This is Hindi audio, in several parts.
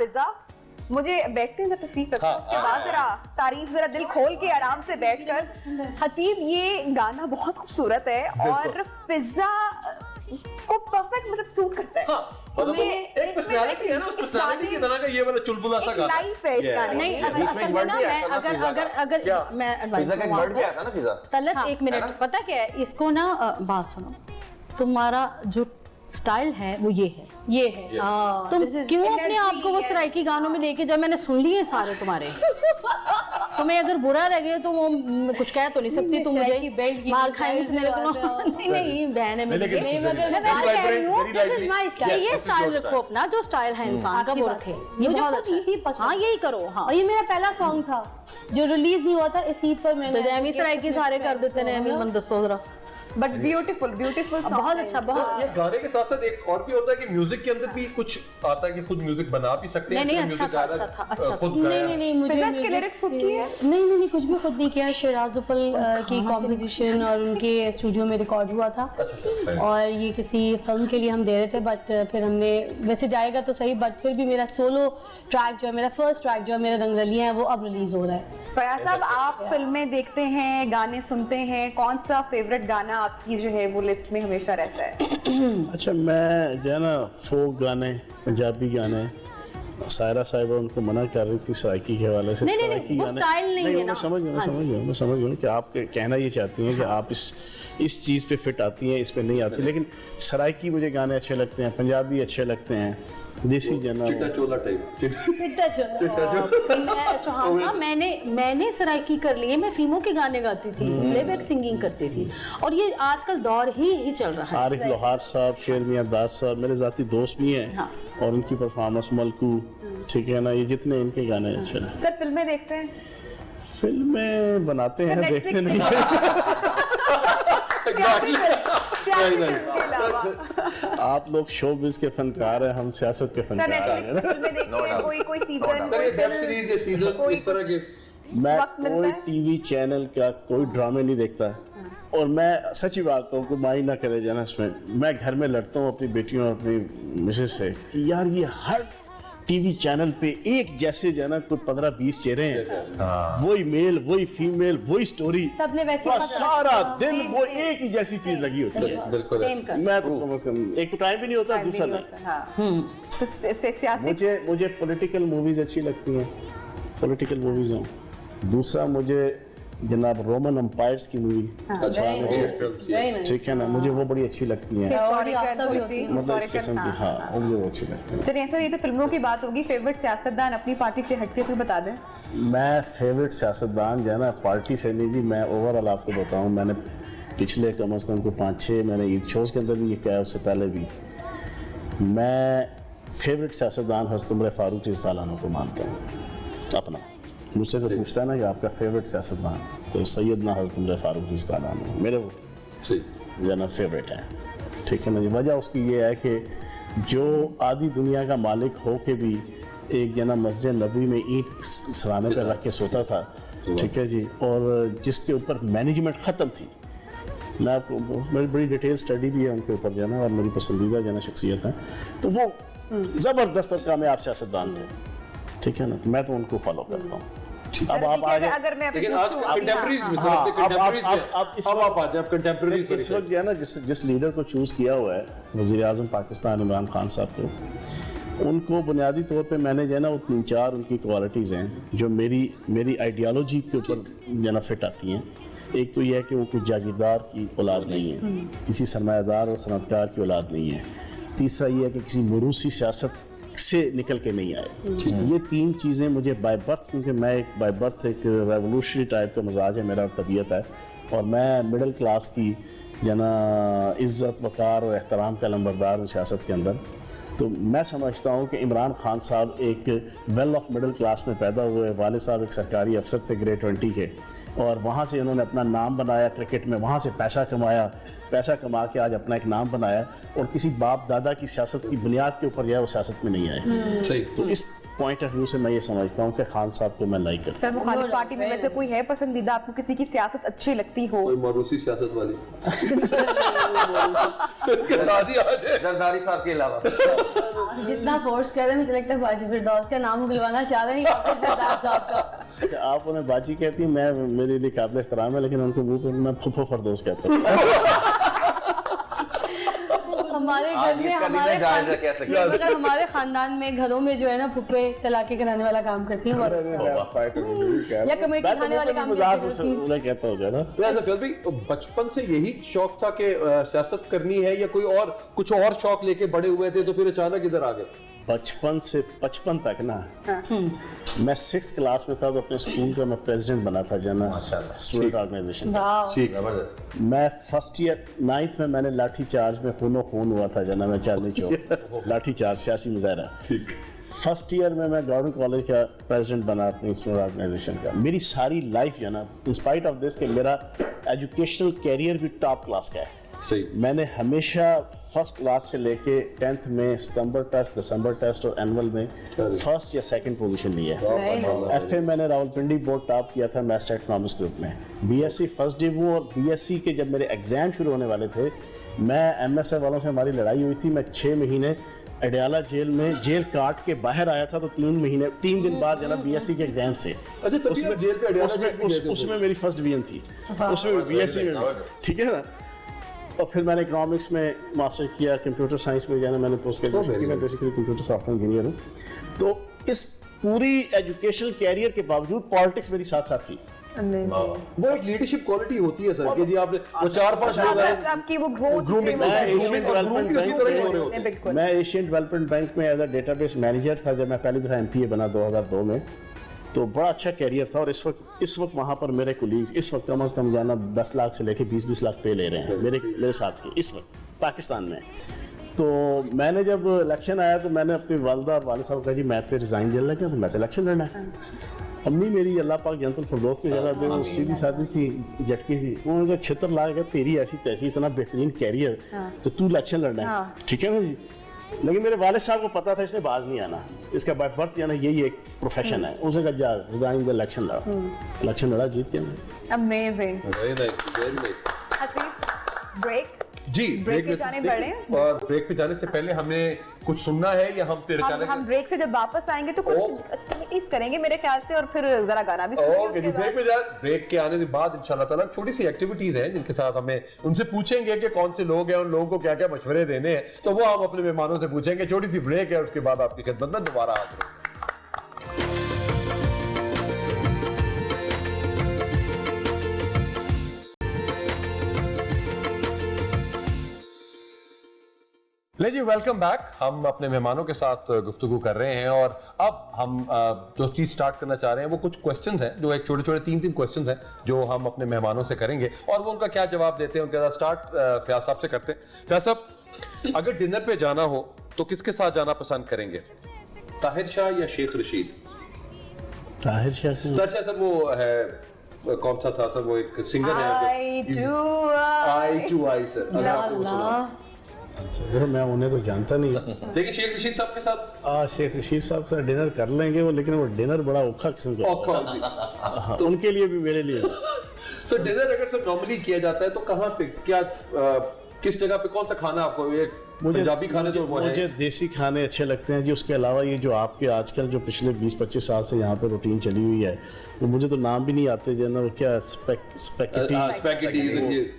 फिजा, मुझे बैठते हैं तशरीफ रखो, उसके बाद जरा तारीफ जरा दिल खोल के आराम से बैठकर। हसीब, ये गाना बहुत खूबसूरत है और फिजा को परफेक्ट मतलब सूट करता है। मतलब एक पर्सनालिटी है ना, उस पर्सनालिटी की तरह का ये वाला चुलबुला सा गाना लाइफ है इस गाने नहीं, में। असल में ना मैं अगर मैं एडवाइस फिजा का एक वर्ड भी आता है ना, फिजा। तलत एक मिनट, पता क्या है इसको ना, बात सुनो, तुम्हारा जो स्टाइल है वो ये है, तुम क्यों अपने आप को वो सराइकी गानों में लेके, जब मैंने सुन लिए सारे तुम्हारे, तुम्हें अगर बुरा लगे तो वो कुछ कह तो नहीं सकती, तुम मुझे मार खाएंगी तो मेरे को नहीं बहन है मेरी, मगर मैं वैसे कह रही हूँ कि ये स्टाइल रखो अपना, जो स्टाइल है इंसान का वो रखे, ये बहुत अच्छा है। हाँ यही करो। हाँ, और ये मेरा पहला सॉन्ग था जो रिलीज नहीं हुआ था, इस ईद पर मैंने तो जैमी सराइकी सारे कर देते हैं, एमी मन दसो जरा। बट ब्यूटीफुल बहुत अच्छा, बहुत ये गाने के साथ साथ एक और भी होता है कि म्यूजिक के अंदर भी कुछ आता है कि खुद म्यूजिक बना भी सकते हैं। नहीं, म्यूजिक अच्छा था। खुद नहीं, मुझे के लिरिक्स खुद की है? नहीं, कुछ भी खुद नहीं किया। शिराज उपल की कॉम्पोजिशन और उनके स्टूडियो में रिकॉर्ड हुआ था, और ये किसी फिल्म के लिए हम दे रहे थे, बट फिर हमने, वैसे जाएगा तो सही, बट फिर भी मेरा सोलो ट्रैक जो है, मेरा फर्स्ट ट्रैक जो है मेरे रंगरलियां है, वो अब रिलीज हो रहा है। फयाज साहब, आप फिल्में देखते हैं, गाने सुनते हैं, कौन सा फेवरेट गाना आपकी जो है वो लिस्ट में हमेशा रहता है? अच्छा, मैं जो है ना फोक गाने, पंजाबी गाने, सायरा साहिबा उनको मना कर रही थी सराइकी के हवाले से। नहीं, वो स्टाइल नहीं है ना। मैं समझ गया कि आप कहना ये चाहती हैं कि आप इस चीज़ पे फिट आती हैं, इस पे नहीं आती, लेकिन सराइकी मुझे गाने अच्छे लगते हैं, पंजाबी अच्छे लगते हैं, देसी जना, चिट्टा चोला टाइप। हाँ, मैंने सराइकी कर ली है, मैं फिल्मों के गाने गाती थी, प्लेबैक सिंगिंग करती थी, और ये आजकल दौर ही चल रहा है। आरिफ लोहार साहब, शेर मियां दास साहब मेरे ज़ाती दोस्त भी हैं। हाँ। और उनकी परफॉर्मेंस, मलकू, ठीक है ना, ये जितने इनके गाने अच्छे हैं। सर, फिल्में देखते हैं? फिल्में बनाते हैं, देखते नहीं। आप लोग शोबिज़ के फनकार हैं, हम सियासत के फनकार हैं। कोई सीजन, सर, ये वेब सीरीज या सीजन इस तरह के, मैं कोई टीवी चैनल का कोई ड्रामे नहीं देखता, और मैं सच्ची बात हूँ, कोई माइंड ना करे जाना इसमें, मैं घर में लड़ता हूँ अपनी बेटियों और अपनी मिसेस से कि यार ये हर टीवी चैनल पे एक जैसे जाना कोई 15-20 चेहरे हैं, वही मेल, वही फीमेल, वही स्टोरी, सबने वैसे सारा दिन वो एक ही जैसी चीज लगी होती है। बिल्कुल मैं तो कम से कम एक तो टाइम भी नहीं होता, दूसरा नहीं। तो सियासी, मुझे पॉलिटिकल मूवीज अच्छी लगती हैं, पॉलिटिकल मूवीज हैं। दूसरा मुझे जनाब रोमन एम्पायर्स की मूवी, ठीक है ना, मुझे वो बड़ी अच्छी लगती हैं, मतलब इस किस्म की। हाँ, मुझे वो अच्छी लगती हैं। चलिए सर, ये तो फिल्मों की बात होगी, फेवरेट सियासतदान अपनी पार्टी से हटके कोई बता दें। मैं फेवरेट सियासतदान जो है ना, पार्टी से नहीं जी, मैं ओवरऑल आपको बताऊँ, मैंने पिछले कम से कम को 5-6 मैंने ईद शोज़ के अंदर भी ये किया, उससे पहले भी, मैं फेवरेट सियासतदान हज़रत उमर फारूक रज़ियल्लाहु को मानता हूँ अपना। मुझसे तो पूछता है ना कि आपका फेवरेट सियासतदान, तो सैयदना हज़रत उमर फारूक रज़ियल्लाहु मेरे वो जो ना फेवरेट है, ठीक है ना। वजह उसकी ये है कि जो आधी दुनिया का मालिक हो के भी एक जना मस्जिद नबी में ईंट सराने पर रख के सोता था, ठीक है जी, और जिसके ऊपर मैनेजमेंट ख़त्म थी। मैं आपको मेरी बड़ी डिटेल स्टडी भी है उनके ऊपर जो है, और मेरी पसंदीदा जो है शख्सियत है, तो वो ज़बरदस्त और कामयाब सियासतदान थे, ठीक है ना। तो मैं तो उनको फॉलो करता हूँ। अब आप आ जाए, अगर मैं लेकिन आज कंटेम्पररीज में सर, अब आप आ जाए कंटेम्पररीज में। इस वक्त जो है ना, जिस लीडर को चूज़ किया हुआ है वज़ीर आज़म पाकिस्तान इमरान खान साहब को, उनको बुनियादी तौर पे मैंने जो है ना वो 3-4 उनकी क्वालिटीज़ हैं जो मेरी आइडियालॉजी के ऊपर जो ना फिट आती हैं। एक तो यह है कि वो कोई जागीरदार की औलाद नहीं है, किसी सरमायादार और सनतकार की औलाद नहीं है। तीसरा ये है कि किसी मरूसी सियासत से निकल के नहीं आए। ये 3 चीज़ें मुझे बाय बर्थ, क्योंकि मैं एक बाय बर्थ एक रेवोल्यूशनरी टाइप का मिजाज है मेरा और तबीयत है, और मैं मिडिल क्लास की जना इज़्ज़त वक़ार और एहतराम का लंबरदार हूँ सियासत के अंदर। तो मैं समझता हूँ कि इमरान खान साहब एक वेल ऑफ मिडिल क्लास में पैदा हुए, वालिद साहब एक सरकारी अफसर थे ग्रेड 20 के, और वहाँ से उन्होंने अपना नाम बनाया क्रिकेट में, वहाँ से पैसा कमाया, पैसा कमा के आज अपना एक नाम बनाया, और किसी बाप दादा की सियासत की बुनियाद के ऊपर जो है वो सियासत में नहीं आए। सही। तो पॉइंट ऑफ व्यू से मैं ये समझता हूँ कि खान साहब को मैं लाइक करता सर मुखालिफ पार्टी में वैसे कोई है पसंदीदा आपको, किसी की सियासत अच्छी लगती हो? कोई मरूसी सियासत वाली के साथ ही आ जाए जरदारी साहब के अलावा। जितना फोर्स कर रहे हैं मुझे लगता है बाजी फिरदौस का नाम उगलवाना चाह रहे हैं सरदार साहब का। हूँ। आप उन्हें बाजी कहती हैं, मैं मेरे लिए काबिल एहतराम है, लेकिन उनको मुंह पर मैं फुफो फरदौस कहता हूँ। हमारे आज घर में इसका दिन हमारे है, जायज़ा कह सकते हैं। मगर हमारे खानदान में घरों में जो है ना फुप्पे तलाके कराने वाला काम करती हैं, या कमेटी खाने वाले काम करती हैं। उन्हें कहता होगा ना। वैसे फैज भाई बचपन से यही शौक था कि सियासत करनी है, या कोई और कुछ और शौक लेके बड़े हुए थे तो फिर अचानक इधर आ गए? बचपन से 55 तक ना, मैं 6th क्लास में था तो अपने स्कूल का मैं प्रेसिडेंट बना था जना स्टूडेंट ऑर्गेनाइजेशन का। ठीक जबरदस्त। मैं फर्स्ट ईयर 9th में मैंने लाठी चार्ज में खूनो खून हुआ था जना, मैं चांदनी चौक लाठी चार्ज सियासी मुजाहरा। फर्स्ट ईयर में मैं गवर्नमेंट कॉलेज का प्रेसिडेंट बना अपनी स्टूडेंट ऑर्गेनाइजेशन का। मेरी सारी लाइफ जो ना, इंस्पाइट ऑफ दिस कि मेरा एजुकेशनल कैरियर भी टॉप क्लास का है। सही। मैंने हमेशा फर्स्ट क्लास से लेके 10th में सितंबर टेस्ट, दिसंबर टेस्ट और एनुअल में फर्स्ट या सेकंड पोजीशन ली है। एफए मैंने रावलपिंडी बोर्ड टॉप किया था मैथ्स इकोनॉमिक्स ग्रुप में। बीएससी फर्स्ट डिव और बीएससी के जब मेरे एग्जाम शुरू होने वाले थे, मैं एमएसए वालों से हमारी लड़ाई हुई थी। मैं 6 महीने अडयाला जेल में जेल काट के बाहर आया था, तो 3 दिन बाद जना बीएससी के एग्जाम से अच्छा, तभी आप जेल पे अडयाला जेल पे गए थे? उसमें मेरी फर्स्ट डिवीजन थी, उसमें बीएससी में, ठीक है ना। और फिर मैंने इकोनॉमिक्स में मास्टर किया, कंप्यूटर साइंस में जाना मैंने पोस्ट ग्रेजुएशन की। मैं बेसिकली कंप्यूटर सॉफ्टवेयर इंजीनियर हूँ। तो इस पूरी एजुकेशनल कैरियर के बावजूद पॉलिटिक्स मेरी साथ साथ थी। वो एक लीडरशिप क्वालिटी होती है सर कि जी आपने वो 4-5 लोग आए, आपकी वो ग्रोथ Grooming, मैं एशियन डेवलपमेंट बिल्कुल। मैं एशियन डेवलपमेंट बैंक में एज अ डेटाबेस मैनेजर था जब मैं पहली दफा एमपीए बना 2002 में। तो बड़ा अच्छा कैरियर था। और इस वक्त वहाँ पर मेरे कोलीग्स इस वक्त कम से कम जाना 10 लाख से लेके 20-20 लाख पे ले रहे हैं मेरे साथ के इस वक्त पाकिस्तान में। तो मैंने जब इलेक्शन आया तो मैंने अपनी वालदा और वाले साहब कहा जी मैं तो रिजाइन दे लगा, तो मैं तो इलेक्शन लड़ना है। अम्मी मेरी अल्लाह पाक जनतुल फिरदौस की जगह दे, वो सीधी सादी थी, झटकी थी। उन्होंने छितर लाएगा तेरी ऐसी तैसी इतना बेहतरीन कैरियर, तो तू इलेक्शन लड़ना है, ठीक है ना जी। लेकिन मेरे वाले साहब को पता था इसने बाज नहीं आना, इसका बाय बर्थ यानी यही एक प्रोफेशन है। उसने कहा जा रिजाइन द इलेक्शन लड़ा, इलेक्शन लड़ा, जीत गया मैं। Amazing. Very nice, very nice. Haseeb, break जी ब्रेक पे जाने पड़े। और ब्रेक पे जाने से पहले हमें कुछ सुनना है या हम फिर हम ब्रेक से जब वापस आएंगे तो कुछ एक्टिविटीज करेंगे मेरे ख्याल से, और फिर जरा गाना भी सुनेंगे ओके उसके बाद। ब्रेक के आने के बाद इंशाल्लाह ताला छोटी सी एक्टिविटीज हैं जिनके साथ हमें उनसे पूछेंगे कि कौन से लोग हैं, उन लोगों को क्या क्या मशवरे देने हैं, तो वो हम अपने मेहमानों से पूछेंगे। छोटी सी ब्रेक है, उसके बाद आपकी खिदमत में दोबारा हाजिर होंगे। ले जी, वेलकम बैक। हम अपने मेहमानों के साथ गुफ्तगू कर रहे हैं और अब हम जो चीज़ स्टार्ट करना चाह रहे हैं वो कुछ क्वेश्चंस हैं, जो एक छोटे-छोटे 3-3 क्वेश्चंस हैं जो हम अपने मेहमानों से करेंगे और वो उनका क्या जवाब देते हैं उनके साथ स्टार्ट फयाज साहब से करते हैं। फयाज साहब, अगर डिनर पे जाना हो तो किसके साथ जाना पसंद करेंगे, ताहिर शाह या शेख रशीद? ताहिर शाह ताहिर शाह सर वो है, कौन सा था सर, वो एक सिंगर है आई टू आई सर, अगर आपको सुना। मैं उन्हें तो जानता नहीं। लेकिन शेख रशीद साहब के साथ शेख रशीद साहब से डिनर कर लेंगे वो, लेकिन वो डिनर बड़ा औखा किस्म का औखा तो उनके लिए भी मेरे लिए भी। तो डिनर अगर सर नॉर्मली किया जाता है तो कहाँ पे, क्या किस जगह पे, कौन सा खाना आपको, ये पंजाबी खाने तो वो है? मुझे देसी खाने अच्छे लगते हैं जी। उसके अलावा ये जो आपके आजकल जो पिछले 20-25 साल से यहाँ पे रूटीन चली हुई है, वो मुझे तो नाम भी नहीं आते, जो ना वो क्या स्पैगेटी,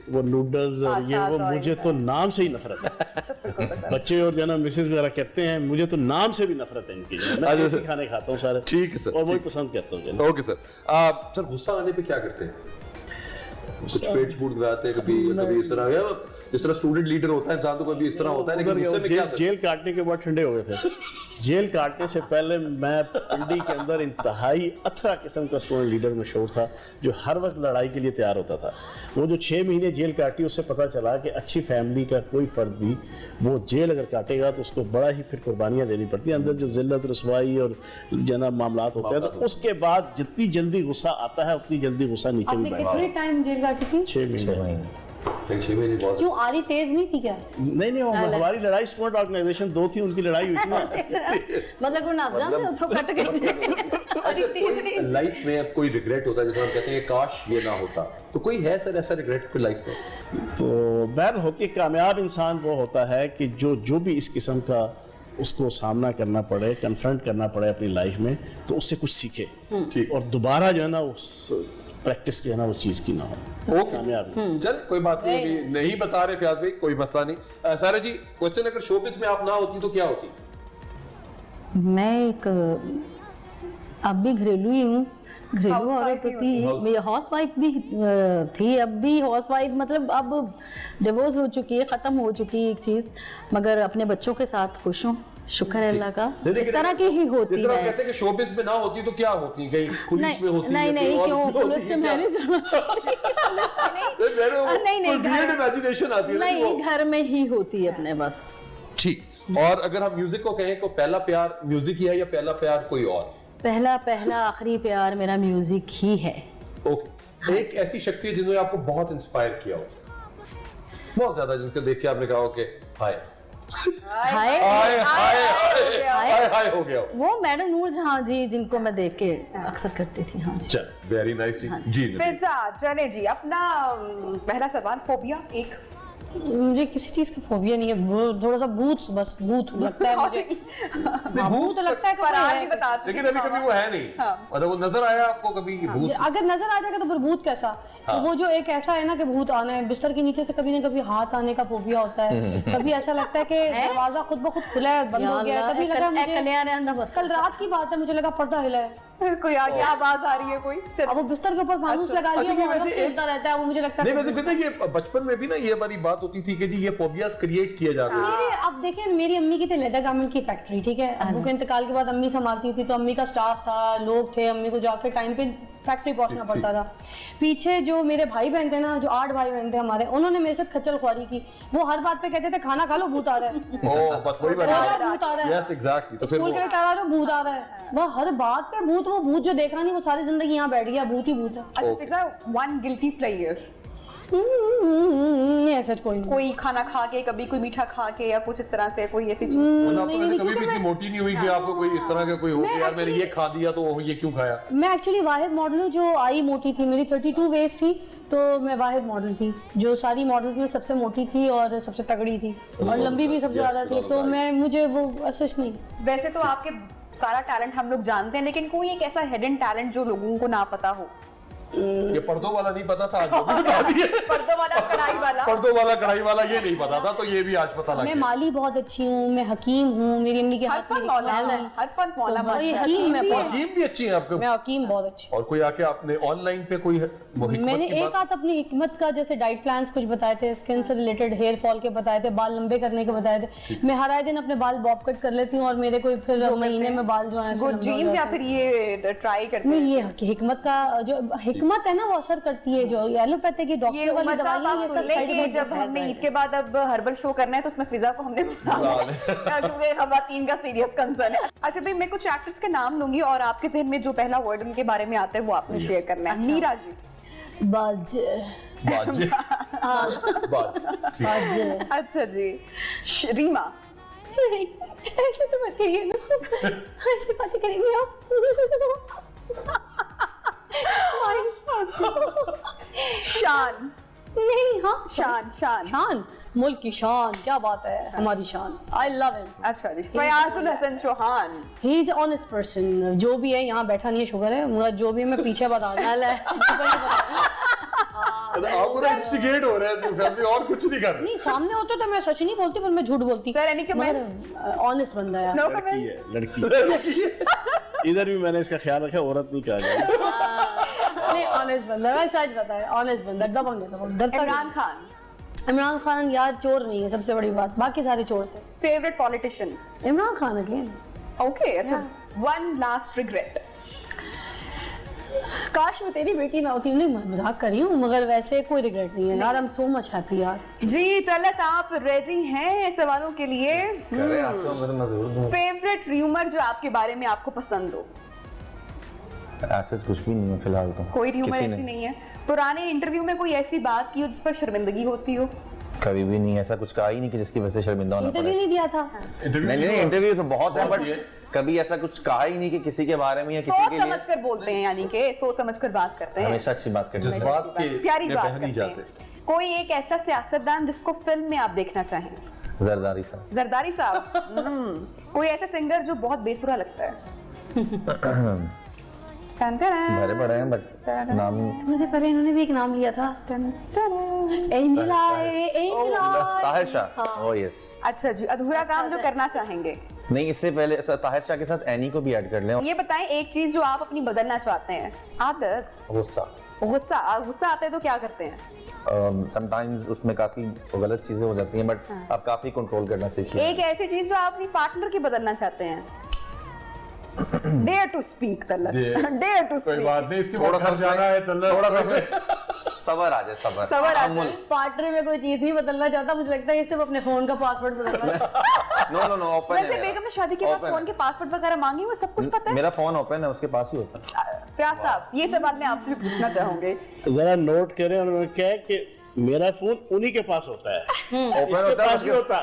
वो नूडल्स और ये वो, मुझे तो नाम से ही नफरत है। बच्चे और जो ना मिसेज वगैरह कहते हैं, मुझे तो नाम से भी नफरत है इनकी। मैं देसी खाने खाता हूँ सारे, ठीक है सर, और वही पसंद करता हूँ। Okay sir. सर गुस्सा आने पे क्या करते हैं? कुछ पेट फूट कराते हैं, कभी इस तरह गया, जिस तरह स्टूडेंट लीडर होता है इंसान तो कभी इस तरह होता है, लेकिन गुस्से में क्या? जेल काटने के बाद ठंडे हो गए थे। जेल काटने से पहले मैं पिंडी के अंदर इंतहाई अथरा किस्म का स्टूडेंट लीडर मशहूर था, जो हर वक्त लड़ाई के लिए तैयार होता था। वो जो 6 महीने जेल काटी, उससे पता चला कि अच्छी फैमिली का कोई फर्द भी वो जेल अगर काटेगा तो उसको बड़ा ही फिर कुर्बानियाँ देनी पड़ती हैं। अंदर जो जिल्लत रसवाई और जना मामलात होते हैं, तो उसके बाद जितनी जल्दी गुस्सा आता है उतनी जल्दी गुस्सा नीचे भी आपने कितने टाइम जेल काटी थी? 6 महीने। लेकिन 6 महीने बहुत क्यों आरी तेज नहीं थी क्या? नहीं हमारी लड़ाई स्टूडेंट ऑर्गेनाइजेशन 2 थी, उनकी लड़ाई हुई थी ना। मतलब कोई नाच जाते तो कट के अच्छा, कोई लाइफ में अब कोई रिग्रेट होता है जैसे हम कहते हैं कि काश ये ना होता, तो कोई है सर ऐसा रिग्रेट कोई लाइफ में? तो बहर होती कामयाब इंसान वो होता है कि जो भी इस किस्म का उसको सामना करना पड़े, कन्फ्रंट करना पड़े अपनी लाइफ में, तो उससे कुछ सीखे ठीक। और दोबारा जो है ना उस प्रैक्टिस जो है ना उस चीज की ना हो। ओके, कामयाब चल कोई बात नहीं, अभी नहीं बता रहे फयाज भाई, कोई मसला नहीं। सारा जी क्वेश्चन, अगर शोबिज़ में आप ना होती तो क्या होती? मैं एक अब भी घरेलू ही हूँ, घरेलू औरत थी, मैं हाउस वाइफ भी थी, अब भी हाउस वाइफ, मतलब अब डिवोर्स हो चुकी है, खत्म हो चुकी है एक चीज, मगर अपने बच्चों के साथ खुश हूँ, शुक्र है अल्लाह का। इस तरह की ही होती है। है। कहते हैं कि शोबिज़ में ना होती तो क्या होती? कहीं पुलिस में होती? नहीं, क्यों पुलिस में मैं नहीं जाना चाहती। नहीं, इमेजिनेशन आती है नहीं, घर में ही होती है अपने बस। ठीक। और अगर हम म्यूजिक को कहें तो पहला प्यार म्यूजिक ही है या पहला प्यार कोई और? पहला आखिरी प्यार मेरा म्यूजिक ही है। ओके। एक ऐसी शख्सियत जिन्होंने आपको बहुत इंस्पायर किया हो, बहुत ज्यादा, जिनको देख के आपने कहा हो कि हाय हाय हाय हो गया हो। वो मैडम नूर जहां जी, जिनको मैं देख के अक्सर करती थी। हाँ जी, चल वेरी नाइस जी। फिजा चले जी, अपना पहला सवाल, फोबिया एक। मुझे किसी चीज का फोबिया नहीं है, थोड़ा सा भूत, बस भूत लगता है मुझे। भूत लगता है कि फरहान कोई भी है। बता चुके लेकिन अभी कभी वो है नहीं, मतलब वो नजर आया आपको कभी कि भूत? अगर नजर आ जाएगा तो फिर भूत कैसा? तो वो जो एक ऐसा है ना कि भूत आना है, बिस्तर के नीचे से कभी ना कभी हाथ आने का फोबिया होता है, कभी ऐसा लगता है कि दरवाजा खुद ब खुद खुला है, बंद हो गया है, कभी लगा मुझे कल रात की बात है, मुझे लगा पर्दा हिला है, कोई आगे आवाज आ रही है कोई। अब वो बिस्तर के ऊपर फानूस लगा लिया, वो हर वक्त हिलता रहता है, वो मुझे लगता है नहीं, वैसे फिर ये बचपन में भी ना ये वाली बात होती थी कि जी ये फोबियाज क्रिएट किए जाते हैं। मेरे अब देखें, मेरी अम्मी की थी लेदर गारमेंट की फैक्ट्री, ठीक है, अब्बू के इंतकाल के बाद अम्मी संभालती थी, तो अम्मी का स्टाफ था, लोग थे, अम्मी को जाके टाइम पे फैक्ट्री पहुंचना पड़ता था। पीछे जो मेरे भाई बहन थे ना, जो 8 भाई बहन थे हमारे, उन्होंने मेरे साथ खच्चर ख्वारी की, वो हर बात पे कहते थे खाना खा लो भूत आ रहा है। ओह, बस वही बात है। भूत आ रहा है। Yes exactly. तो फिर स्कूल के कह रहा भूत आ रहा है, वो हर बात पे भूत, वो भूत जो देखा नहीं वो सारी जिंदगी यहाँ बैठ गया, भूत ही भूत है। अच्छा फिजा, वन गिल्टी प्लेयर ऐसा कोई खाना खा के, कभी कोई मीठा खा के या कुछ इस तरह से कोई ऐसी चीज? कभी भी इतनी मोटी नहीं हुई कि आपको कोई इस तरह का कोई हो कि यार मैंने ये खा दिया तो ये क्यों खाया? मैं एक्चुअली वाहिद मॉडल हूँ जो आई मोटी थी, मेरी 32 वेस्ट थी, तो मैं वाहिद मॉडल थी जो सारी मॉडल्स में सबसे मोटी थी और सबसे तगड़ी थी और लंबी भी सबसे ज्यादा थी, तो मुझे वो असच नहीं। वैसे तो आपके सारा टैलेंट हम लोग जानते हैं, लेकिन कोई एक ऐसा हिडन टैलेंट जो लोगों को ना पता हो? ये पर्दों वाला नहीं पता था, आज बता दिए। पर्दों वाला कढ़ाई वाला, पर्दों वाला कढ़ाई वाला ये नहीं पता था, तो ये भी आज पता लग मैं गया। माली बहुत अच्छी हूँ, मैं हकीम हूँ, मेरी अम्मी के हाथ में मौला है, हर फन मौला हकीम, मैं हकीम भी अच्छी है आपके? मैं हकीम बहुत अच्छी। और कोई आके आपने ऑनलाइन पे कोई वो हिकमत मैंने की एक बात? आध अपनी हिकमत का, जैसे डाइट प्लान्स कुछ बताए थे, स्किन से रिलेटेड हेयर फॉल के बताए थे, बाल लंबे करने के बताए थे। मैं हर आए दिन अपने बाल बॉब कट कर लेती हूँ और मेरे कोई फिर महीने में बाल जो है गुड जीन्स या फिर ये ट्राई करते हैं? नहीं, ये हिकमत का जो हिकमत है ना वो असर करती है, जो एलोपैथी की डॉक्टर वाली दवाइयां, ये सब साइड इफेक्ट जब हमने ईद के बाद अब हर्बल शो करना है तो उसमें फिजा को हमने क्योंकि खवातीन का सीरियस कंसर्न है। अच्छा भाई, मैं कुछ एक्टर्स के नाम लूंगी और आपके जहन में जो पहला वर्ड उनके बारे में आता है वो आपने शेयर करना है। मीरा जी, बाज, बाज, बाज। अच्छा जी, रीमा, ऐसे तो मत कहिए ना, ऐसी बातें करेंगे आप। शान, नहीं, हाँ शान, शान, शान, मुल्क की शान, क्या बात है, हमारी शान, आई लव हिम। अच्छा जी, Fayazul Hasan Chauhan, he is honest person, जो भी है यहाँ बैठा नहीं है, शुगर है, मगर जो भी है मैं पीछे बता रहा आप पूरा इंस्टिगेट हो रहे हैं फैमिली, और कुछ नहीं कर रहे। नहीं, सामने होते तो मैं सच नहीं बोलती, पर मैं झूठ बोलती। Sir any comments? ऑनेस्ट बंदा है। नो लड़की कमेंट्स? है, लड़की। इधर भी मैंने इसका ख्याल रखा, औरत नहीं कहा जाए। नहीं, ऑनेस्ट बंदा है, मैं सच बताया, ऑनेस्ट बंदा, दबंग है, दबंग, डरता नहीं। इमरान खान, इमरान खान यार चोर नहीं है, सबसे बड़ी बात, बाकी सारे चोर थे। Favourite politician? Imran Khan again. Okay, अच्छा, वन लास्ट रिग्रेट? काश मैं तेरी बेटी ना होती। नहीं, मैं मजाक कर रही हूँ, मगर वैसे कोई रिग्रेट नहीं है यार, I am so much happy यार। जी तलत, आप रेडी हैं सवालों के लिए? करे आपको मैं जरूर दूं। फेवरेट र्यूमर जो आपके बारे में आपको पसंद हो? ऐसे कुछ भी नहीं है फिलहाल तो। कोई र्यूमर किसी ऐसी ने नहीं है? पुराने इंटरव्यू में कोई ऐसी बात की हो जिस पर शर्मिंदगी होती हो? कभी भी नहीं ऐसा कुछ कहा ही नहीं कि जिसकी वजह से शर्मिंदा होना इंटरव्यू पड़े। नहीं दिया था। नहीं इंटरव्यू तो बहुत है बट कभी ऐसा कुछ कहा ही नहीं कि किसी के बारे में या किसी सोच के लिए। समझ कर बोलते हैं, यानी कि सोच समझ कर बात करते हैं। हमेशा अच्छी बात करनी हमेशा चाहिए। जज्बात अच्छी के बात, प्यारी में बात बह नहीं करते जाते। हैं। कोई एक ऐसा सियासतदान जिसको फिल्म में आप देखना चाहें? जरदारी साहब। जरदारी साहब। कोई ऐसा सिंगर जो बहुत बेसुरा लगता है? बड़े बड़े हैं बट नाम थोड़ी देर पहले इन्होंने भी एक नाम लिया था, angel Tahir Shah. Oh yes. अच्छा जी, अधूरा काम जो करना चाहेंगे? नहीं इससे पहले ताहिर शाह के साथ एनी को भी ऐड कर लें। ये बताएं एक चीज जो आप अपनी बदलना चाहते हैं। आदत? गुस्सा। गुस्सा आता है तो क्या करते हैं? समटाइम्स उसमें काफी गलत चीजें हो जाती हैं बट आप काफी कंट्रोल करना सीखिए। एक ऐसी चीज जो आप अपनी पार्टनर की बदलना चाहते हैं? Dare to speak Talat, dare to कोई स्पीक। बात नहीं, इसके थोड़ा बाद घर जाना है तल्ला। थोड़ा सा सबर आ जाए सबर। सबर आ जाए। पार्टनर में कोई चीज नहीं बदलना चाहता, मुझे लगता है ये सिर्फ अपने फोन का पासवर्ड बदलना चाहता है। नो ओपन वैसे है। बेगम ने शादी के बाद Open फोन के पासवर्ड वगैरह मांगे हुए, सब कुछ पता है? मेरा फोन ओपन है उसके पास ही होता है। प्यास साहब, ये सवाल मैं आपसे भी पूछना चाहूंगी। जरा नोट करें, उन्होंने क्या है कि मेरा फोन उन्हीं के पास होता है, ओपन इसके होता है पास नहीं होता।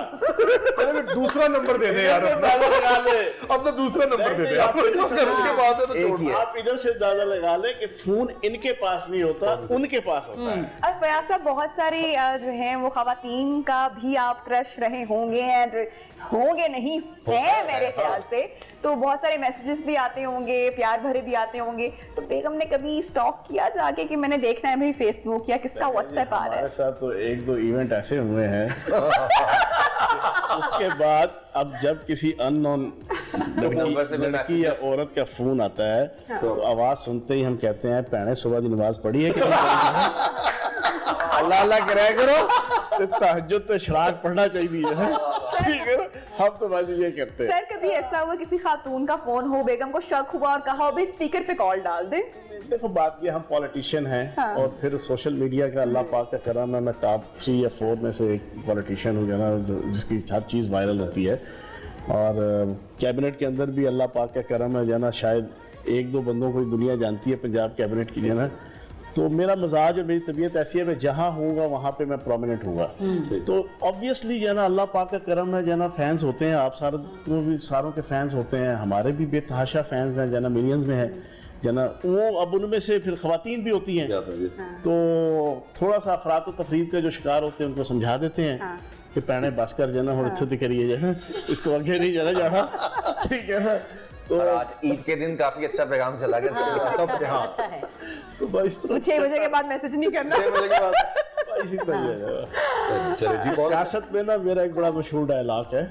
अरे दूसरा नंबर दे दे यार, अंदाजा लगा ले, अपना दूसरा नंबर दे दे। नहीं, आप उसके बाद है तो एक छोड़ ही दो। है। आप इधर से अंदाजा लगा ले कि फोन इनके पास नहीं होता, उनके पास होता है। और फयाज साहब, बहुत सारी जो हैं वो खवातीन का भी आप क्रश रहे होंगे, एंड होंगे नहीं है मेरे ख्याल से, तो बहुत सारे मैसेजेस भी आते होंगे, प्यार भरे भी आते होंगे। तो बेगम ने कभी स्टॉक किया जाके कि मैंने देखना है भाई फेसबुक या किसका व्हाट्सएप आ रहा है? हमारे साथ तो एक दो इवेंट ऐसे हुए हैं उसके बाद अब जब किसी अननोन नंबर से लड़की या औरत का फोन आता है तो आवाज सुनते ही हम कहते हैं भैने सुबह की नमाज पढ़ी है कि नहीं पढ़ी है? अल्लाह अल्लाह कराया करो, ते तहज्जुद ते शराक पढ़ना चाहिए है, ठीक है ना? हम तो बस ये करते हैं। सर, कभी ऐसा हुआ किसी खातून का फोन हो, बेगम को शक हुआ और कहा हो भाई स्पीकर पे कॉल डाल दे? देखो बात ये, हम पॉलिटिशियन हैं और फिर सोशल मीडिया का अल्लाह पाक का करम है, मैं टॉप 3 या 4 में से एक पॉलिटिशियन हूँ ना, जिसकी हर चीज़ वायरल होती है। और कैबिनेट के अंदर भी अल्लाह पाक का करम है जाना, शायद 1-2 बंदों को दुनिया जानती है पंजाब कैबिनेट की जाना। तो मेरा मजाज और मेरी तबीयत ऐसी है, मैं जहाँ होऊंगा वहाँ पे मैं प्रोमिनेंट होऊंगा। तो ऑब्वियसली जो है ना अल्लाह पाक का करम है, जो है ना फैंस होते हैं, आप सारों के फैंस होते हैं, हमारे भी बेतहाशा फैंस हैं, जो है ना मिलियंस में है, जो ना वो अब उनमें से फिर खवातीन भी होती हैं, तो थोड़ा सा अफरात व तफरीद का जो शिकार होते हैं उनको समझा देते हैं कि पैने बस कर जाना और इत्थे करिए जाना, इस तो आगे नहीं जाना जाना, ठीक है ना? तो और आज ईद के दिन काफी अच्छा पैगाम चला गया सबके। हाँ अच्छा है। तो बस 6 बजे के बाद मैसेज नहीं करना। 6 बजे के बाद इसी तरह ही है। चलिए जी, बहुत सियासत में ना मेरा एक बड़ा मशहूर डायलॉग है,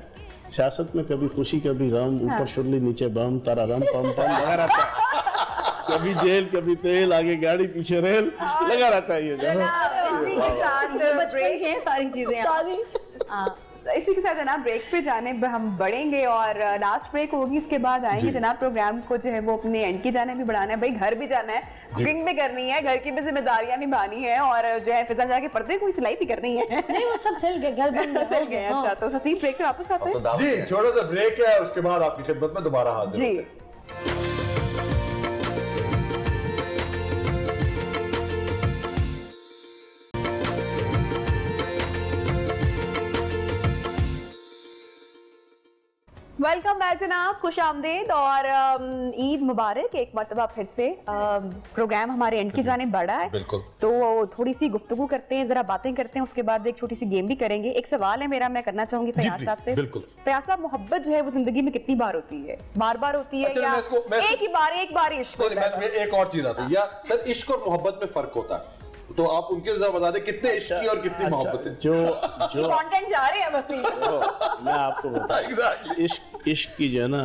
सियासत में कभी खुशी कभी गम, ऊपर शुरली नीचे बम, तारा रम पम पम लगा रहता है, कभी जेल कभी तेल, आगे गाड़ी पीछे रेल, लगा रहता है ये जो है। इसी के साथ बचपन ब्रेक की हैं सारी चीजें। इसी के साथ जनाब ब्रेक पे जाने हम बढ़ेंगे और लास्ट ब्रेक होगी, इसके बाद आएंगे जनाब। प्रोग्राम को जो है वो अपने एंड की जाने भी बढ़ाना है, भाई घर भी जाना है, कुकिंग भी करनी है, घर की भी जिम्मेदारियां निभानी है और जो है फिजा जाके पर्दे कोई सिलाई भी करनी है। नहीं वो सब सिल गए, घर बन सिल गए। अच्छा, तो हसीब ब्रेक से वापस आते हैं जी, छोटा सा ब्रेक है, उसके बाद आपकी खिदमत में दोबारा हाजिर जी। होते हैं। वेलकम बैक जनाब, खुश आमदेद और ईद मुबारक एक मरतबा फिर से। प्रोग्राम हमारे एंड की जाने बढ़ा है, बिल्कुल। तो थोड़ी सी गुफ्तगू करते हैं, जरा बातें करते हैं, उसके बाद एक छोटी सी गेम भी करेंगे। एक सवाल है मेरा, मैं करना चाहूंगी फयाज साहब से। बिल्कुल। फयाज साहब, मोहब्बत जो है वो जिंदगी में कितनी बार होती है? बार बार होती है अच्छा, या मैं एक बार इश्क होता है? मैं एक और चीज आती है, या सर इश्क और मोहब्बत में फर्क होता है, तो आप उनके जरा बता दें कितने इश्क की और कितनी मोहब्बत है। जो कंटेंट जा रहे हैं बस। मैं आपको बताऊं, इश्क की जो है ना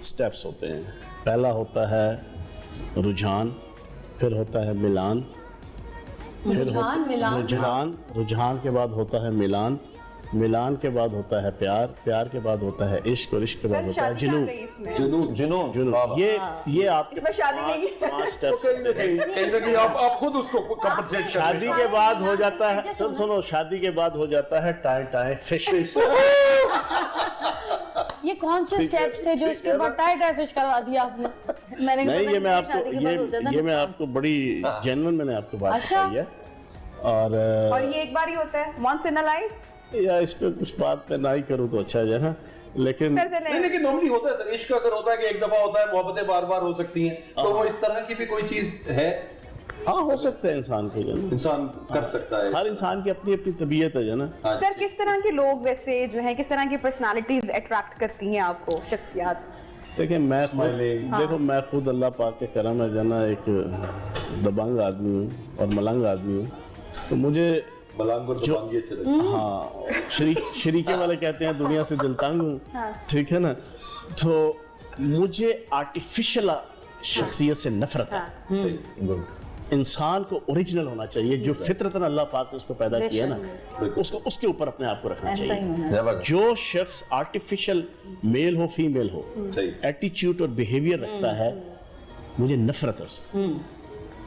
स्टेप्स होते हैं। पहला होता है रुझान, फिर होता है मिलान, फिर रुझान के बाद होता है मिलान, मिलान के बाद होता है प्यार, प्यार के बाद होता है इश्क और इश्क के बाद होता है जुनून। जुनून ये आपके इसमें शादी नहीं है। 5 स्टेप्स। कहीं ना कहीं आप खुद उसको कंपनसेट कर शादी के बाद हो जाता है, सुनो, शादी के बाद हो जाता है टाई टाई फिश। ये कौन से स्टेप्स थे जो उसके बाद टाई फिश करवा दिया आपने? मैंने नहीं, ये मैं आपको शादी के बाद हो जाता ये मैं नुकसान। आपको बड़ी जेन्युइन मैंने आपको बात अच्छा। बताई है। और ये एक बार ही होता है, वंस इन अ लाइफ। या इस पे कुछ बात मैं ना ही करूँ तो अच्छा है ना, लेकिन फिर से नहीं, लेकिन नॉर्मली होता है सर, इश्क अगर होता है कि एक दफा होता है, मोहब्बतें बार बार हो सकती हैं, तो वो इस तरह की भी कोई चीज है, हाँ हो सकता है इंसान के लिए ना। इंसान कर सकता है। हर इंसान की अपनी अपनी तबीयत है ना। सर किस तरह के लोग वैसे जो है, किस तरह की पर्सनालिटीज अट्रैक्ट करती हैं आपको, शख्सियत? देखिए मैं देखो मैं खुद अल्लाह पाक के करम है जना एक दबंग आदमी हूँ और मलंग आदमी हूँ, तो मुझे मलंग और दबंगी अच्छे लगते हैं। हाँ शरीके वाले कहते हैं दुनिया से दिल तंग हूँ, ठीक है ना। तो मुझे आर्टिफिशियल शख्सियत से नफरत है। गुड। इंसान को ओरिजिनल होना चाहिए, जो फितरतन अल्लाह पाक ने उसको पैदा किया ना, उसको उसके ऊपर अपने आप को रखना चाहिए। जबरदस्त। जो शख्स आर्टिफिशियल मेल हो फीमेल हो, सही। एटीट्यूड और बिहेवियर रखता है, मुझे नफरत है उससे।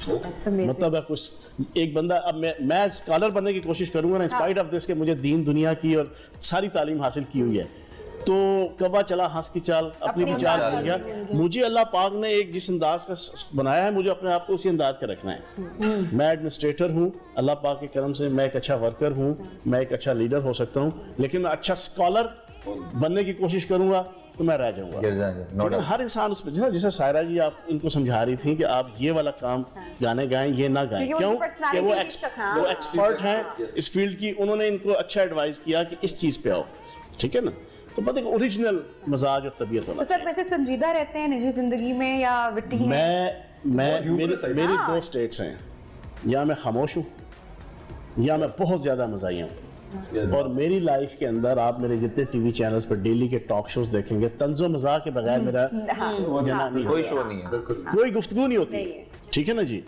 That's amazing. मतलब है कुछ एक बंदा, अब मैं स्कॉलर बनने की कोशिश करूंगा ना, इंस्पाइट ऑफ दिस के मुझे दीन दुनिया की और सारी तालीम हासिल की हुई है, तो कवा चला हंस की चाल अपनी भी चाल भूल गया। मुझे अल्लाह पाक ने एक जिस अंदाज का बनाया है, मुझे अपने आप को उसी अंदाज का रखना है। मैं एडमिनिस्ट्रेटर हूँ, अल्लाह पाक के करम से मैं एक अच्छा वर्कर हूँ, मैं एक अच्छा लीडर हो सकता हूँ, लेकिन मैं अच्छा स्कॉलर बनने की कोशिश करूंगा तो मैं रह जाऊंगा। गिर जाएंगे, no लेकिन doubt। हर इंसान उस पर, जैसे सायरा जी आप इनको समझा रही थी कि आप ये वाला काम गाने गाएं, ये ना गाएं, क्योंकि क्यों? उनकी कि वो personality भी तक, हाँ। वो एक्सपर्ट हैं इस फील्ड की, उन्होंने इनको अच्छा एडवाइस किया कि इस चीज पे आओ, ठीक है ना। तो पता है ओरिजिनल मजाज और तबीयत होना तो सर वैसे संजीदा रहते हैं निजी जिंदगी में या विट्टी हैं? मेरी दो स्टेट्स हैं, या मैं खामोश हूँ या मैं बहुत ज्यादा मज़ाहिया हूँ। और मेरी लाइफ के अंदर आप मेरे जितने टीवी चैनल्स पर डेली के टॉक शोज देखेंगे, तंज़ो मज़ाक के बगैर मेरा जना नहीं कोई होता, शो नहीं है। कोई गुफ्तगू नहीं होती, ठीक है ना जी।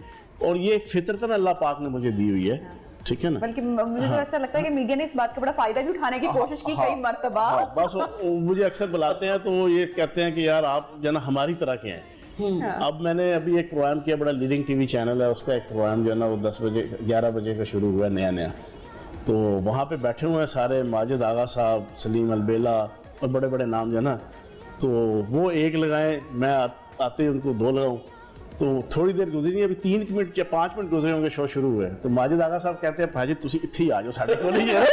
और ये फितरतन अल्लाह पाक ने मुझे दी हुई है, ठीक है ना। बल्कि मुझे तो ऐसा लगता है कि मीडिया ने इस बात का बड़ा फायदा भी उठाने की कोशिश की कई मर्तबा। बस वो मुझे अक्सर बुलाते हैं तो वो ये कहते हैं कि यार आप जना हमारी तरह के हैं। अब मैंने अभी एक प्रोग्राम किया, बड़ा लीडिंग टीवी चैनल है, उसका एक प्रोग्राम जो है ना वो 10 बजे 11 बजे का शुरू हुआ नया, तो वहाँ पे बैठे हुए हैं सारे, माजिद आगा साहब, सलीम अलबेला और बड़े बड़े नाम जो है ना, तो वो एक लगाएं, मैं आते ही उनको 2 लगाऊं। तो थोड़ी देर गुजरी, अभी 3 मिनट या 5 मिनट गुजरे होंगे शो शुरू हुए, तो माजिद आगा साहब कहते हैं भाजी तुसी इत्थे ही आ जाओ साढ़े को नहीं है।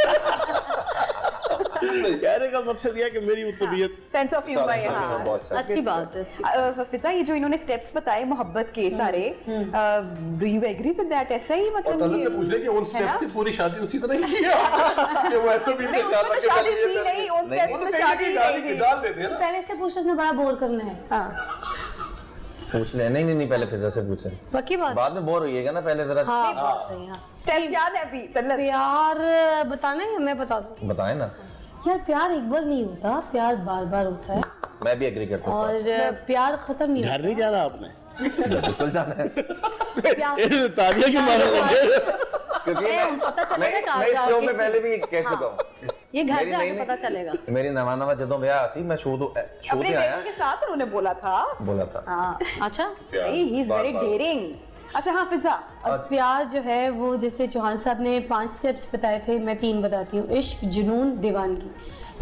कहने का मकसद यह है कि मेरी वो तबीयत सेंस ऑफ ह्यूमर है, हाँ। बहुत सारी। अच्छी बात है, अच्छी। फिजा ये जो इन्होंने स्टेप्स बताए मोहब्बत के सारे, do you agree with that? ऐसा ही और मतलब तलत ये से पूछ ले कि उन है स्टेप ना? से पूरी शादी उसी तरह ही किया कि वो एसओपी नहीं, से ख्याल उसमें रख तो के शादी पहले ये थी कर नहीं, दिया। उनसे वो तो तो शादी कहीं नहीं की थी। डाल देते हैं ना। पहले से पूछ, उसने बड़ा बोर करना है। हाँ। पूछ ले, नहीं पहले फिजा से पूछे, पक्की बात। बाद में बोर होइएगा ना, पहले जरा हाँ बात सही है। स्टेप्स याद है अभी तलत? प्यार बताना है, मैं बता दूं। बताएं ना। यार प्यार एक बार नहीं होता, प्यार बार बार होता है, मैं भी एग्री करता हूँ, और प्यार खत्म नहीं घर नहीं जाना आपने, बिल्कुल जाना है। होता। तालियां क्यों मार रहे हैं? क्योंकि पता चलेगा मैं कहाँ इस शो जाके। में पहले भी कह चुका हूँ, ये घर मेरी जाके नई- पता चलेगा। मेरी नवा जदों ब्याह सी, मैं शो अपने ते आया, बेटों के साथ उन्होंने बोला था। बोला था। हाँ, अच्छा, ही इज वेरी डेयरिंग। अच्छा हाँ फिजा, और प्यार जो है वो, जैसे चौहान साहब ने 5 स्टेप्स बताए थे, मैं 3 बताती हूँ। इश्क, जुनून, दीवानगी,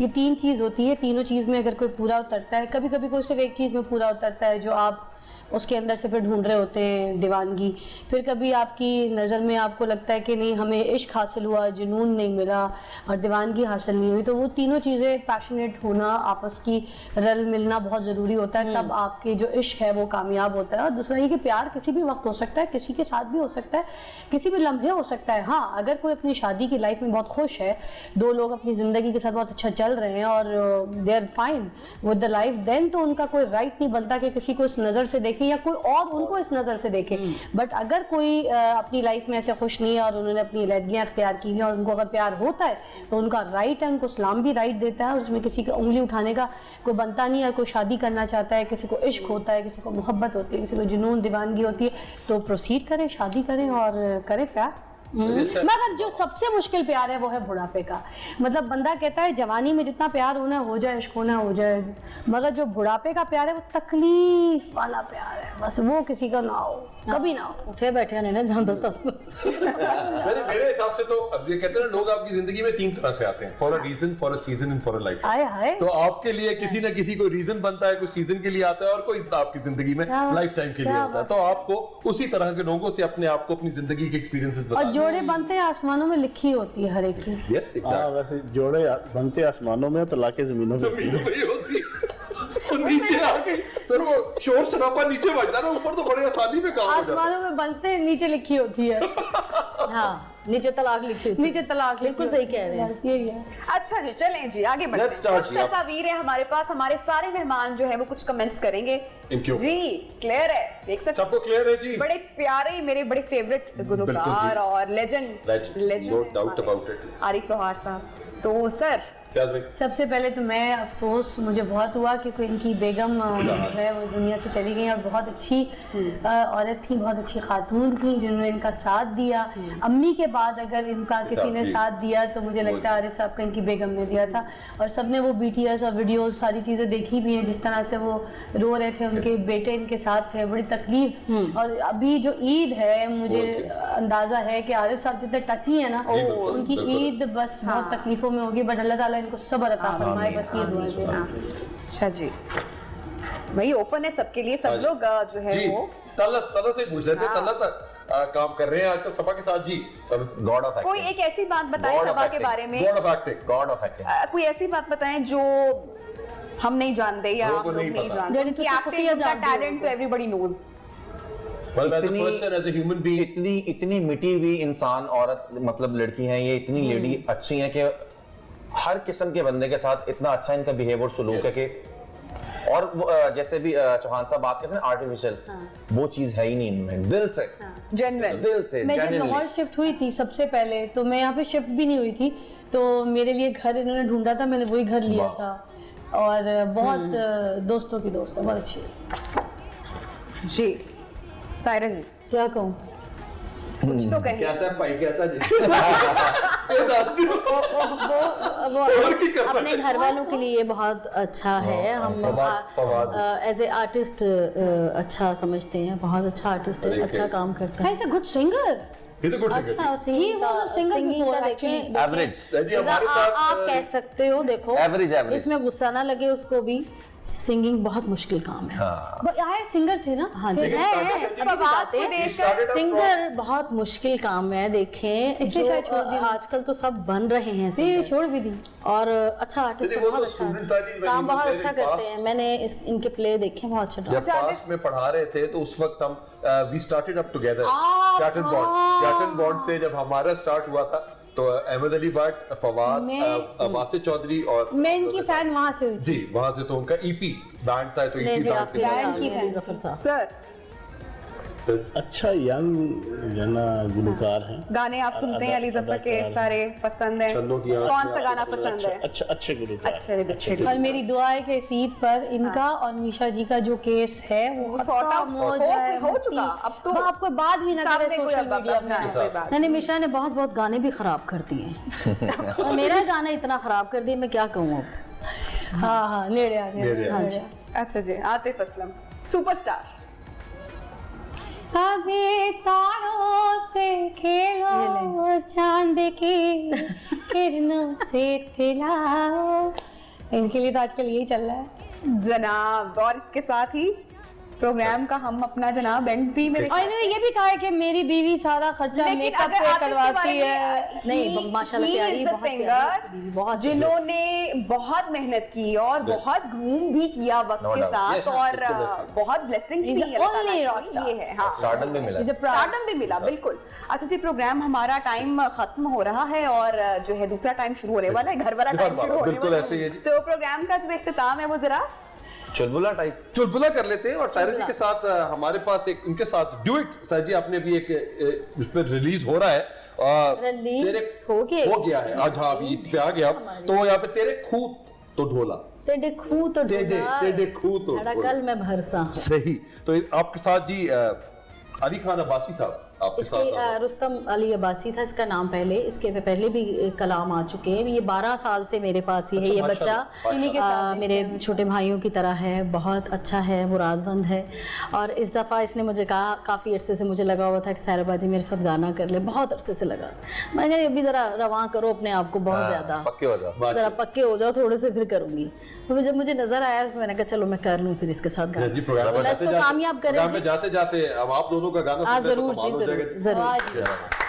ये 3 चीज़ होती है। तीनों चीज़ में अगर कोई पूरा उतरता है, कभी कभी कोई सिर्फ एक चीज़ में पूरा उतरता है जो आप उसके अंदर से फिर ढूंढ रहे होते हैं, दीवानगी। फिर कभी आपकी नज़र में आपको लगता है कि नहीं हमें इश्क हासिल हुआ, जुनून नहीं मिला और दीवानगी हासिल नहीं हुई। तो वो तीनों चीज़ें, पैशनेट होना, आपस की रल मिलना बहुत ज़रूरी होता है, तब आपके जो इश्क है वो कामयाब होता है। और दूसरा ये कि प्यार किसी भी वक्त हो सकता है, किसी के साथ भी हो सकता है, किसी भी लम्हे हो सकता है। हाँ, अगर कोई अपनी शादी की लाइफ में बहुत खुश है, 2 लोग अपनी ज़िंदगी के साथ बहुत अच्छा चल रहे हैं और they are fine with the life, then तो उनका कोई राइट नहीं बनता कि किसी को इस नज़र से देखें या कोई और उनको इस नज़र से देखे। बट अगर कोई अपनी लाइफ में ऐसे खुश नहीं है और उन्होंने अपनी अलहदगियाँ अख्तियार की हैं और उनको अगर प्यार होता है तो उनका राइट है, उनको इस्लाम भी राइट देता है और उसमें किसी की उंगली उठाने का कोई बनता नहीं है। कोई शादी करना चाहता है, किसी को इश्क होता है, किसी को मोहब्बत होती है, किसी को जुनून दीवानगी होती है, तो प्रोसीड करें, शादी करें और करें प्यार। मगर जो सबसे मुश्किल प्यार है वो है बुढ़ापे का। मतलब बंदा कहता है जवानी में जितना प्यार होना हो जाए, इश्क होना हो जाए, मगर जो बुढ़ापे का प्यार है वो तकलीफ वाला प्यार है, बस वो किसी का ना हो, कभी ना हो। उठे बैठे रहना जानता था मेरे हिसाब से तो अब ये कहते हैं ना, लोग आपकी जिंदगी में 3 तरह से आते हैं, for a reason, for a season and for a life. हाय हाय। तो आपके लिए किसी ना किसी को रीजन बनता है, कोई सीजन के लिए आता है और कोई आपकी जिंदगी में लाइफ टाइम के लिए होता है। तो आपको उसी तरह के लोगों से अपने आप को, अपनी जिंदगी के एक्सपीरियंसेस और बताना। जोड़े बनते हैं आसमानों में लिखी होती है हर एक की। यस हाँ, वैसे जोड़े बनते आसमानों में, तलाके जमीनों में होती है। नीचे आ गई सर, वो शोर शराबा नीचे बजता ना, ऊपर तो बड़े आसानी में काम हो जाता है। आसमानों में बनते हैं, नीचे लिखी होती है। हाँ, नीचे तलाक लिखी होती है। नीचे तलाक, बिल्कुल सही कह रहे हैं। बस यही है। अच्छा जी, चलें जी आगे बढ़ते Let's हैं। start कुछ जी, आप- तस्वीरें हमारे पास, हमारे सारे मेहमान जो है वो कुछ कमेंट्स करेंगे इनके ऊपर। जी। क्लियर है, देख सकते सबको क्लियर है जी? बड़े प्यारे मेरे बड़े फेवरेट गुलकार और legend No doubt about it. Arif लोहार साहब। तो सर प्याज भाई, सबसे पहले तो मैं अफसोस मुझे बहुत हुआ क्योंकि इनकी बेगम जो है वो दुनिया से चली गई और बहुत अच्छी औरत थी, बहुत अच्छी खातून थी जिन्होंने इनका साथ दिया। अम्मी के बाद अगर इनका किसी ने साथ दिया तो मुझे लगता है आरिफ साहब का इनकी बेगम ने दिया था। और सबने वो BTS और वीडियोस सारी चीज़ें देखी भी हैं, जिस तरह से वो रो रहे थे, उनके बेटे इनके साथ थे, बड़ी तकलीफ। और अभी जो ईद है मुझे अंदाज़ा है कि आरिफ साहब जितने टची है ना, उनकी ईद बस बहुत तकलीफों में होगी, बट अल्लाह ताला इनको सब्र अता फरमाए, बस ये दुआ है। अच्छा जी, भाई ओपन है सबके लिए, सब लोग जो है जी वो तलत से पूछ लेते हैं। तलत काम कर रहे हैं आजकल सभा के साथ जी। गॉड ऑफ कोई एक ऐसी बात बताएं सभा के बारे में, God of acting. God of acting. कोई ऐसी बात बताएं जो हम नहीं जानते या लोगों आप को लोग नहीं नहीं पता। जानते जड़ी कि तो एक्टिंग खुफिया का जानते हो। टैलेंट तो everybody knows. Well, as a इतनी- person, as a human being, इतनी मिटी हुई इंसान, औरत, मतलब लड़की हैं ये, इतनी लेडी अच्छी हैं कि हर किस्म के बंदे के साथ इतना अच्छा इनका बिहेवियर, सुलूक है कि, और वो, जैसे भी चौहान साहब बात करते हैं आर्टिफिशियल, वो चीज है ही नहीं इनमें, दिल से, जनरल दिल से, मैं जब genuinely। लाहौर शिफ्ट हुई थी सबसे पहले, तो मैं यहाँ पे शिफ्ट भी नहीं हुई थी, तो मेरे लिए घर इन्होंने ढूंढा था, मैंने वही घर लिया था। और बहुत दोस्तों की दोस्त है, बहुत अच्छी है। जी। सायरा जी क्या कहूँ, कुछ तो कहिए। कैसा है भाई, कैसा जी? ये दस दिन। वो और की कर अपने घर वालों के लिए बहुत अच्छा है। हम फवाद। एज ए आर्टिस्ट अच्छा समझते हैं, बहुत अच्छा आर्टिस्ट है, अच्छा काम करता है। Is a good singer. ये तो गुड सिंगर अच्छा He was a singer singing before, का actually. देखें, एवरेज। जी हमारे साथ आप कह सकते हो, देखो Average, average। इसमें गुस्सा ना लगे उसको भी, सिंगिंग बहुत मुश्किल काम है। हाँ। आए सिंगर थे ना। हाँ जी, फिर है, started- अभी फवाद बताते को हैं। देखकर सिंगर बहुत मुश्किल काम है, देखें इसलिए जो, शायद छोड़ दिया। आजकल तो सब बन रहे हैं नहीं singer। छोड़ भी दी। और अच्छा आर्टिस्ट देखिए, वो बहुत तो अच्छा students are the काम very बहुत very अच्छा fast। करते हैं। मैंने इनके प्ले देखे, बहुत अच्छा जब डांस। पास्ट में पढ़ा रहे थे तो उस वक्त हम वी स्टार्टेड अप टुगेदर चैटन बॉन्ड से जब हमारा स्टार्ट हुआ था, तो अहमद अली भट्ट, फवाद, वासिफ चौधरी और मैं इनकी फैन वहां से हुई थी। जी वहां से, तो उनका ईपी बैंड था, तो नहीं ईपी जी, डांस आपकी के बैंड बात की है, फैन जफर साहब। सर अच्छा यंग जना गुलकार हैं। गाने आप सुनते हैं अली जफर के, सारे पसंद हैं? चन्नों की आंखें, कौन सा गाना पसंद है? अच्छे गुलकार। अच्छे और मेरी दुआ है कि इस ईद पर इनका और मीशा जी का जो केस है वो sort out खत्म हो जाए। हो चुका, अब तो वो आपको बात भी ना करे सामने कोई सोशल अब मीडिया अपना में। कोई बात। मैंने मिशा ने बहुत बहुत गाने भी खराब कर दिए हैं। और मेरा गाना इतना खराब कर दिया, मैं क्या कहूँ अब। हाँ हाँ, नेड़े आ नेड़े आ गए। अच्छा जी, आतिफ असलम सुपरस्टार। अभी तारों से खेलो, चांद की किरणों से खिलाओ। इनके लिए तो आजकल यही चल रहा है। जनाब, और इसके साथ ही प्रोग्राम का हम अपना जनाब एंड भी मेरे और इन्होंने ये भी कहा है कि मेरी बीवी सारा खर्चा लेकिन मेकअप अगर पे आतिफ के करवाती बारे में, है। नहीं, माशाल्लाह he प्यारी, is the बहुत singer प्यारी, बहुत जिन्होंने बहुत मेहनत की और बहुत घूम भी किया वक्त No के doubt. साथ, Yes, और बिल्कुल ऐसा। बहुत ब्लेसिंग्स He's भी the अल्लाह ताला only की, rock star. ये है। हाँ, स्टारडम भी मिला। He's a proud- स्टारडम भी मिला, बिल्कुल। अच्छा जी, प्रोग्राम हमारा टाइम खत्म हो रहा है और जो है दूसरा टाइम शुरू होने वाला है, घर वाला टाइम शुरू होने बिल्कुल वाला ऐसे ही है है। जी। तो प्रोग्राम का जो इख्तिताम है वो जरा चुलबुला टाइप। चुलबुला कर लेते हैं। और सायरा जी के साथ हमारे पास एक उनके साथ ड्यूट, सायरा जी आपने भी एक इस पर रिलीज हो रहा है, Release तेरे- हो गया। हो गया है आज। हाँ, अभी ईद पे आ गया। तो यहाँ पे तेरे खूब तो ढोला, तेरे खू तो तेरे खूब तो ढोला। धड़कल में भरसा। सही। तो आपके साथ जी अली खान अब्बासी साहब आपके इसके साथ रुस्तम अली अब्बासी था इसका नाम पहले, इसके पहले भी कलाम आ चुके हैं। ये 12 साल से मेरे पास ही है। ये बच्चा मेरे छोटे भाइयों की तरह है, बहुत अच्छा है, मुरादमंद है। और इस दफ़ा इसने मुझे कहा, काफ़ी अरसे से मुझे लगा हुआ था कि साहिरा बाजी मेरे साथ गाना कर ले, बहुत अरसे से लगा। मैंने कहा अभी ज़रा रवां करो अपने आप को, बहुत ज़्यादा पक्के हो जाओ, ज़रा पक्के हो जाओ थोड़े से, फिर करूँगी। तो जब मुझे नज़र आया तो मैंने कहा चलो मैं कर लूँ फिर इसके साथ गाना। जी, प्रोग्राम में इसको कामयाब करें। जाते जाते अब आप दोनों का गाना सुनने तो जरूर कमाल जी, हो जाएगा। जरूर।